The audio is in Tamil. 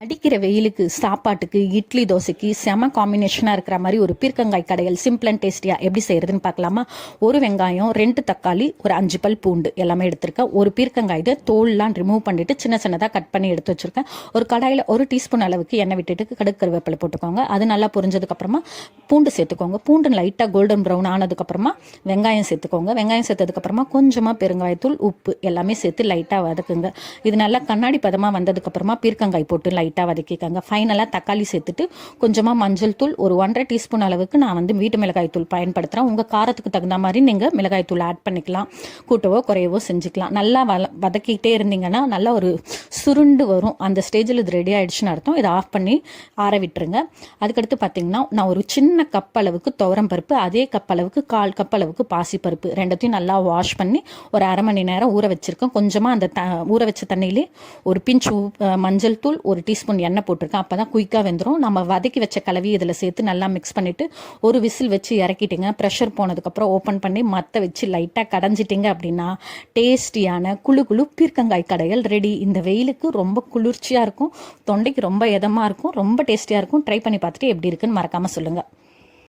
அடிக்கிற வெயிலுக்கு சாப்பாட்டுக்கு இட்லி தோசைக்கு செம காம்பினேஷனாக இருக்கிற மாதிரி ஒரு பீர்க்கங்காய் கடையல் சிம்பிள் அண்ட் டேஸ்டியாக எப்படி செய்கிறதுன்னு பார்க்கலாமா. ஒரு வெங்காயம், 2 தக்காளி, ஒரு 5 பல் பூண்டு எல்லாமே எடுத்திருக்கேன். ஒரு பீர்க்கங்காய் தோல்லாம் ரிமூவ் பண்ணிவிட்டு சின்ன சின்னதாக கட் பண்ணி எடுத்து வச்சுருக்கேன். ஒரு கடாயில் 1 டீஸ்பூன் அளவுக்கு எண்ணெய் விட்டுட்டு கடுகு கருவேப்பிலை போட்டுக்கோங்க. அது நல்லா பொரிஞ்சதுக்கப்புறமா பூண்டு சேர்த்துக்கோங்க. பூண்டு லைட்டாக கோல்டன் ப்ரௌன் ஆனதுக்கப்புறமா வெங்காயம் சேர்த்துக்கோங்க. வெங்காயம் சேர்த்ததுக்கப்புறமா கொஞ்சமாக பெருங்காயத்தூள், உப்பு எல்லாமே சேர்த்து லைட்டாக வதக்குங்க. இது நல்லா கண்ணாடி பதமாக வந்ததுக்கப்புறமா பீர்க்கங்காய் போட்டு லைட்டாக வதக்கிக்கங்க. ஃபைனலாக தக்காளி சேர்த்துட்டு கொஞ்சமாக மஞ்சள் தூள், ஒரு 1.5 டீஸ்பூன் அளவுக்கு நான் வீட்டு மிளகாய் தூள் பயன்படுத்துகிறேன். உங்கள் காரத்துக்கு தகுந்த மாதிரி நீங்கள் மிளகாய் தூள் ஆட் பண்ணிக்கலாம், கூட்டவோ குறையவோ செஞ்சுக்கலாம். நல்லா வதக்கிட்டே இருந்தீங்கன்னா நல்லா ஒரு சுருண்டு வரும். அந்த ஸ்டேஜில் இது ரெடி ஆகிடுச்சுன்னு அர்த்தம். இதை ஆஃப் பண்ணி ஆற விட்டுருங்க. அதுக்கடுத்து பார்த்தீங்கன்னா நான் ஒரு சின்ன கப் அளவுக்கு துவரம் பருப்பு, அதே கப் அளவுக்கு 1/4 கப் அளவுக்கு பாசிப்பருப்பு ரெண்டத்தையும் நல்லா வாஷ் பண்ணி ஒரு அரை மணி நேரம் ஊற வச்சுருக்கேன். கொஞ்சமாக அந்த ஊற வச்ச தண்ணியிலே ஒரு பிஞ்ச் மஞ்சள் தூள், ஒரு டீஸ்பூன் எண்ணெய் போட்டிருக்கேன். அப்போ தான் குயிக்காக வெந்துடும். நம்ம வதக்கி வச்ச கலவி இதில் சேர்த்து நல்லா மிக்ஸ் பண்ணிவிட்டு ஒரு விசில் வச்சு இறக்கிட்டிங்க. ப்ரெஷர் போனதுக்கப்புறம் ஓப்பன் பண்ணி மற்ற வச்சு லைட்டாக கடைஞ்சிட்டிங்க அப்படின்னா டேஸ்டியான குழு குழு பீர்க்கங்காய் கடைகள் ரெடி. இந்த வெயிலுக்கு ரொம்ப குளிர்ச்சியாக இருக்கும், தொண்டைக்கு ரொம்ப இதமாக இருக்கும், ரொம்ப டேஸ்டியாக இருக்கும். ட்ரை பண்ணி பார்த்துட்டு எப்படி இருக்குன்னு மறக்காமல் சொல்லுங்கள்.